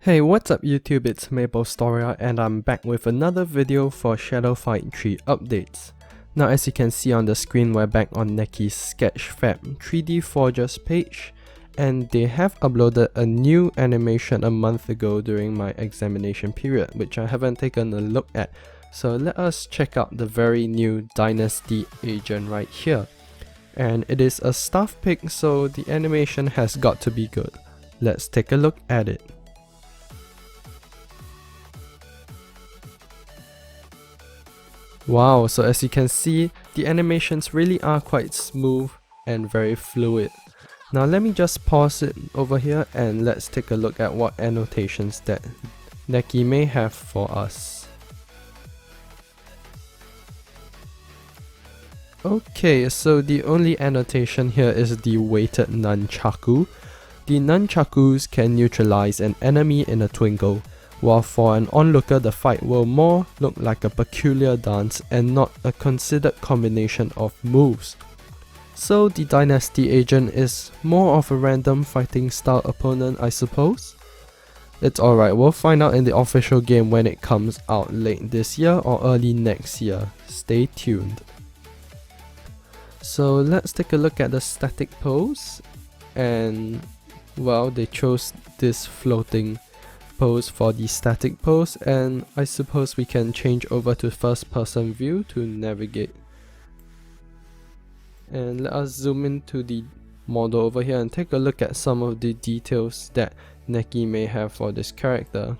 Hey, what's up YouTube, it's maplestoria and I'm back with another video for Shadow Fight 3 updates. Now as you can see on the screen, we're back on Necky's Sketchfab 3D Forgers page, and they have uploaded a new animation a month ago during my examination period, which I haven't taken a look at. So let us check out the very new Dynasty agent right here. And it is a staff pick, so the animation has got to be good. Let's take a look at it. Wow, so as you can see, the animations really are quite smooth and very fluid. Now let me just pause it over here and let's take a look at what annotations that Necky may have for us. Okay, so the only annotation here is the weighted nunchaku. The nunchakus can neutralize an enemy in a twinkle, while for an onlooker the fight will more look like a peculiar dance and not a considered combination of moves. So the Dynasty agent is more of a random fighting style opponent, I suppose? It's alright, we'll find out in the official game when it comes out late this year or early next year. Stay tuned. So let's take a look at the static pose, and well, they chose this floating pose for the static pose, and I suppose we can change over to first person view to navigate. And let us zoom into the model over here and take a look at some of the details that Necky may have for this character.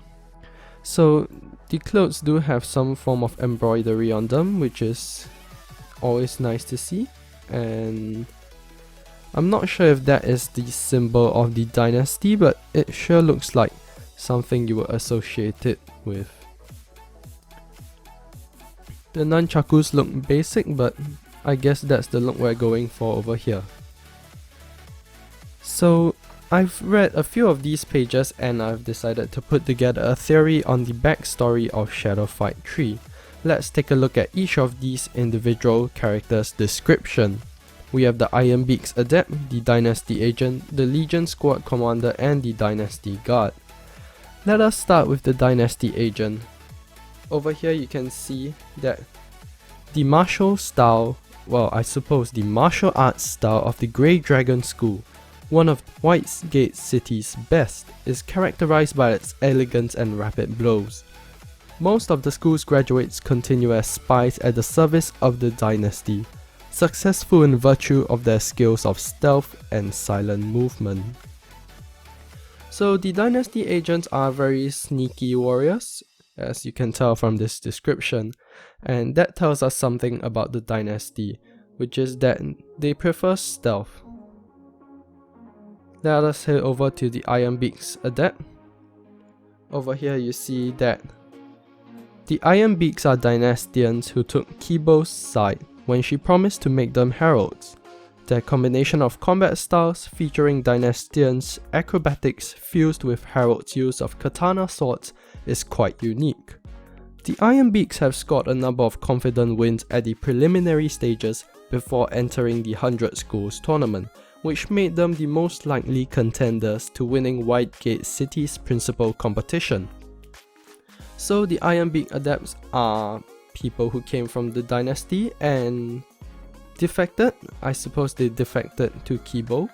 So the clothes do have some form of embroidery on them, which is always nice to see, and I'm not sure if that is the symbol of the Dynasty, but it sure looks like something you would associate it with. The nunchakus look basic, but I guess that's the look we're going for over here. So I've read a few of these pages and I've decided to put together a theory on the backstory of Shadow Fight 3. Let's take a look at each of these individual characters' description. We have the Iron Beaks Adept, the Dynasty Agent, the Legion Squad Commander, and the Dynasty Guard. Let us start with the Dynasty agent. Over here you can see that the martial style, well I suppose the martial arts style of the Grey Dragon School, one of Whitegate City's best, is characterized by its elegance and rapid blows. Most of the school's graduates continue as spies at the service of the Dynasty, successful in virtue of their skills of stealth and silent movement. So the Dynasty agents are very sneaky warriors, as you can tell from this description, and that tells us something about the Dynasty, which is that they prefer stealth. Let us head over to the Iron Beaks Adept. Over here you see that the Iron Beaks are Dynastians who took Kibo's side when she promised to make them heralds. Their combination of combat styles featuring Dynastians' acrobatics fused with Herald's use of katana swords is quite unique. The Iron Beaks have scored a number of confident wins at the preliminary stages before entering the 100 Schools tournament, which made them the most likely contenders to winning Whitegate City's principal competition. So the Iron Beak Adepts are people who came from the Dynasty and defected. I suppose they defected to Kibo,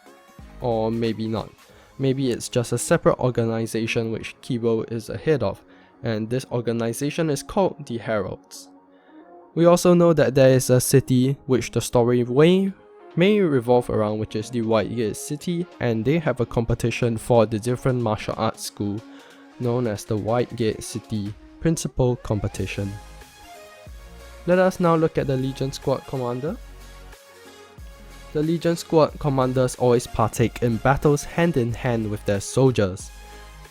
or maybe not. Maybe it's just a separate organization which Kibo is a head of, and this organization is called the Heralds. We also know that there is a city which the story may revolve around, which is the Whitegate City, and they have a competition for the different martial arts school known as the Whitegate City Principal Competition. Let us now look at the Legion Squad Commander. The Legion Squad Commanders always partake in battles hand in hand with their soldiers.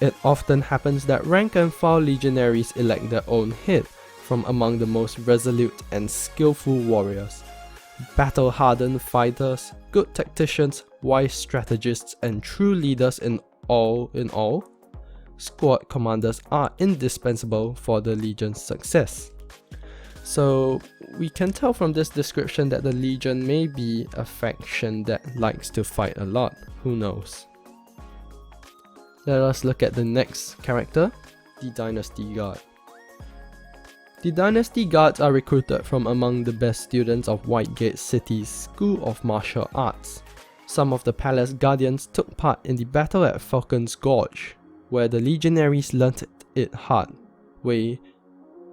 It often happens that rank and file legionaries elect their own head from among the most resolute and skillful warriors. Battle-hardened fighters, good tacticians, wise strategists, and true leaders in all, squad commanders are indispensable for the Legion's success. So we can tell from this description that the Legion may be a faction that likes to fight a lot, who knows. Let us look at the next character, the Dynasty Guard. The Dynasty Guards are recruited from among the best students of Whitegate City's School of Martial Arts. Some of the Palace Guardians took part in the battle at Falcon's Gorge, where the legionaries learnt it hard way.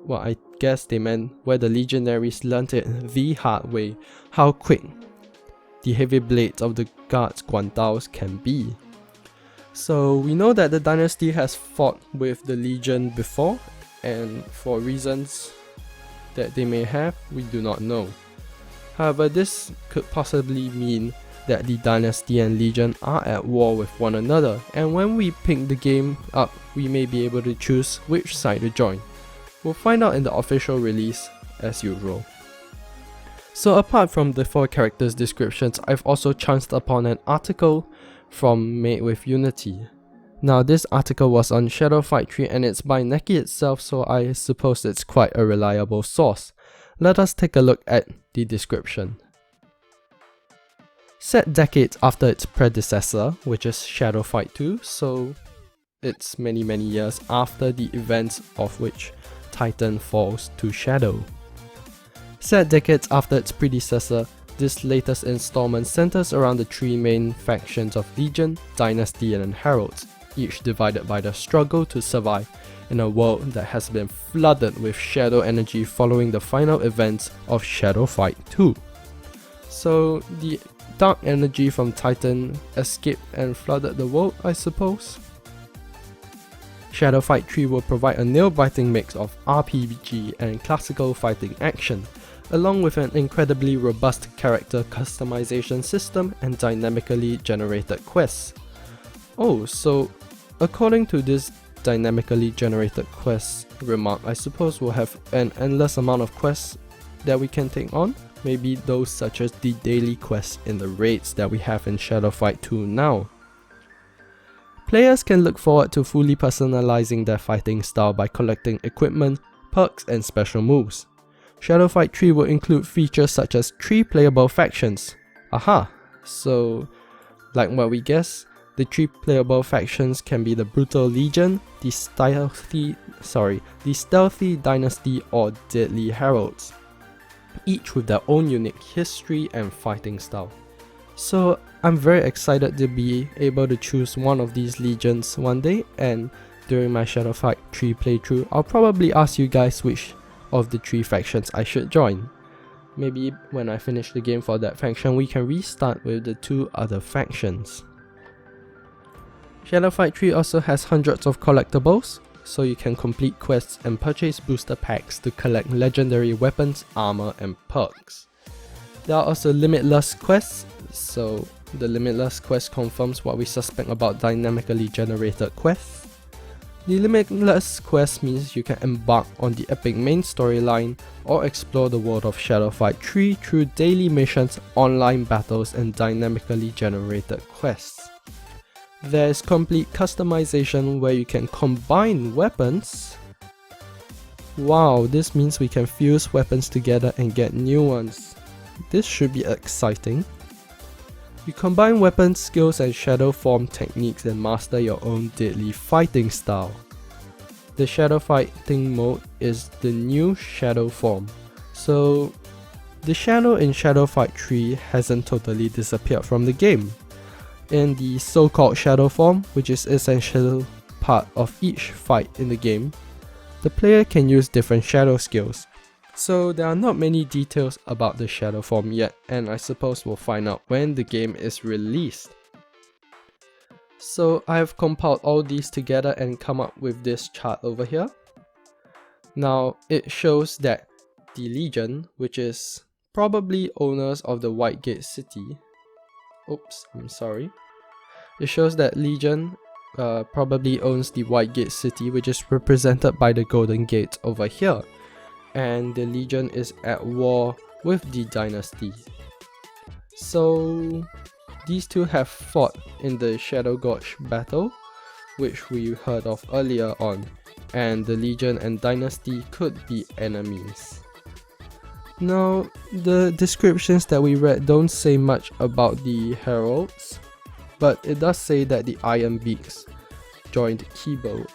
Well, I guess they meant where the legionaries learnt it the hard way, how quick the heavy blades of the guards' guandaos can be. So we know that the Dynasty has fought with the Legion before, and for reasons that they may have, we do not know. However, this could possibly mean that the Dynasty and Legion are at war with one another, and when we pick the game up, we may be able to choose which side to join. We'll find out in the official release as usual. So apart from the 4 characters descriptions, I've also chanced upon an article from Made with Unity. Now this article was on Shadow Fight Tree and it's by Neki itself, so I suppose it's quite a reliable source. Let us take a look at the description. Set decades after its predecessor, which is Shadow Fight 2, so it's many years after the events of which Titan falls to shadow. Set decades after its predecessor, this latest installment centers around the 3 main factions of Legion, Dynasty and Heralds, each divided by the struggle to survive in a world that has been flooded with shadow energy following the final events of Shadow Fight 2. So the dark energy from Titan escaped and flooded the world, I suppose. Shadow Fight 3 will provide a nail-biting mix of RPG and classical fighting action, along with an incredibly robust character customization system and dynamically generated quests. Oh, so according to this dynamically generated quest remark, I suppose we'll have an endless amount of quests that we can take on, maybe those such as the daily quests in the raids that we have in Shadow Fight 2 now. Players can look forward to fully personalizing their fighting style by collecting equipment, perks and special moves. Shadow Fight 3 will include features such as 3 playable factions. Aha! So, like what we guessed, the 3 playable factions can be the Brutal Legion, the Stealthy Dynasty or Deadly Heralds, each with their own unique history and fighting style. So I'm very excited to be able to choose one of these legions one day, and during my Shadow Fight 3 playthrough, I'll probably ask you guys which of the 3 factions I should join. Maybe when I finish the game for that faction, we can restart with the 2 other factions. Shadow Fight 3 also has hundreds of collectibles, so you can complete quests and purchase booster packs to collect legendary weapons, armor and perks. There are also limitless quests, so the limitless quest confirms what we suspect about dynamically generated quests. The limitless quest means you can embark on the epic main storyline or explore the world of Shadow Fight 3 through daily missions, online battles and dynamically generated quests. There is complete customization where you can combine weapons. Wow, this means we can fuse weapons together and get new ones. This should be exciting. You combine weapons, skills and shadow form techniques and master your own deadly fighting style. The shadow fighting mode is the new shadow form. So the shadow in Shadow Fight 3 hasn't totally disappeared from the game. In the so-called shadow form, which is essential part of each fight in the game, the player can use different shadow skills. So there are not many details about the shadow form yet, and I suppose we'll find out when the game is released. So I have compiled all these together and come up with this chart over here. Now it shows that the Legion, which is probably owners of the Whitegate City, it shows that Legion probably owns the Whitegate City, which is represented by the Golden Gate over here, and the Legion is at war with the Dynasty. So these two have fought in the Shadow Gorge battle, which we heard of earlier on, and the Legion and Dynasty could be enemies. Now, the descriptions that we read don't say much about the Heralds, but it does say that the Iron Beaks joined Kibo,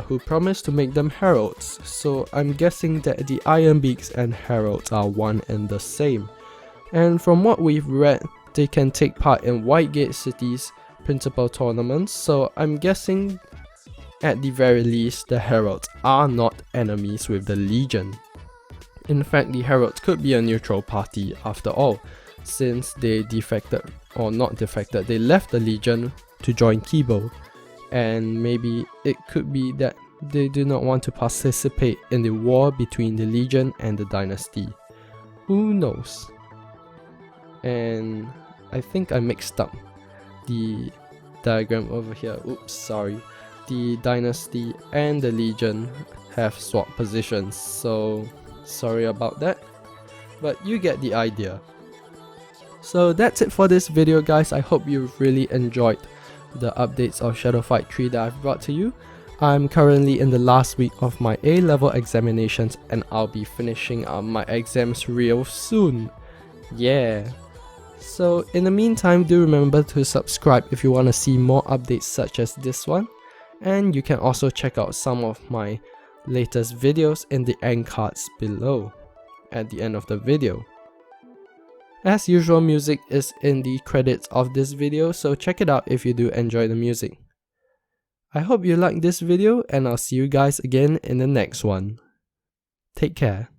who promised to make them heralds, so I'm guessing that the Iron Beaks and heralds are one and the same. And from what we've read, they can take part in Whitegate City's principal tournaments, so I'm guessing at the very least the heralds are not enemies with the Legion. In fact, the heralds could be a neutral party after all, since they defected, or not defected, they left the Legion to join Kibo, and maybe it could be that they do not want to participate in the war between the Legion and the Dynasty. Who knows? And I think I mixed up the diagram over here. Oops, sorry. The Dynasty and the Legion have swapped positions, so sorry about that, but you get the idea. So that's it for this video, guys. I hope you really enjoyed the updates of Shadow Fight 3 that I've brought to you. I'm currently in the last week of my A-level examinations and I'll be finishing up my exams real soon. Yeah. So in the meantime, do remember to subscribe if you want to see more updates such as this one. And you can also check out some of my latest videos in the end cards below at the end of the video. As usual, music is in the credits of this video, so check it out if you do enjoy the music. I hope you liked this video and I'll see you guys again in the next one. Take care.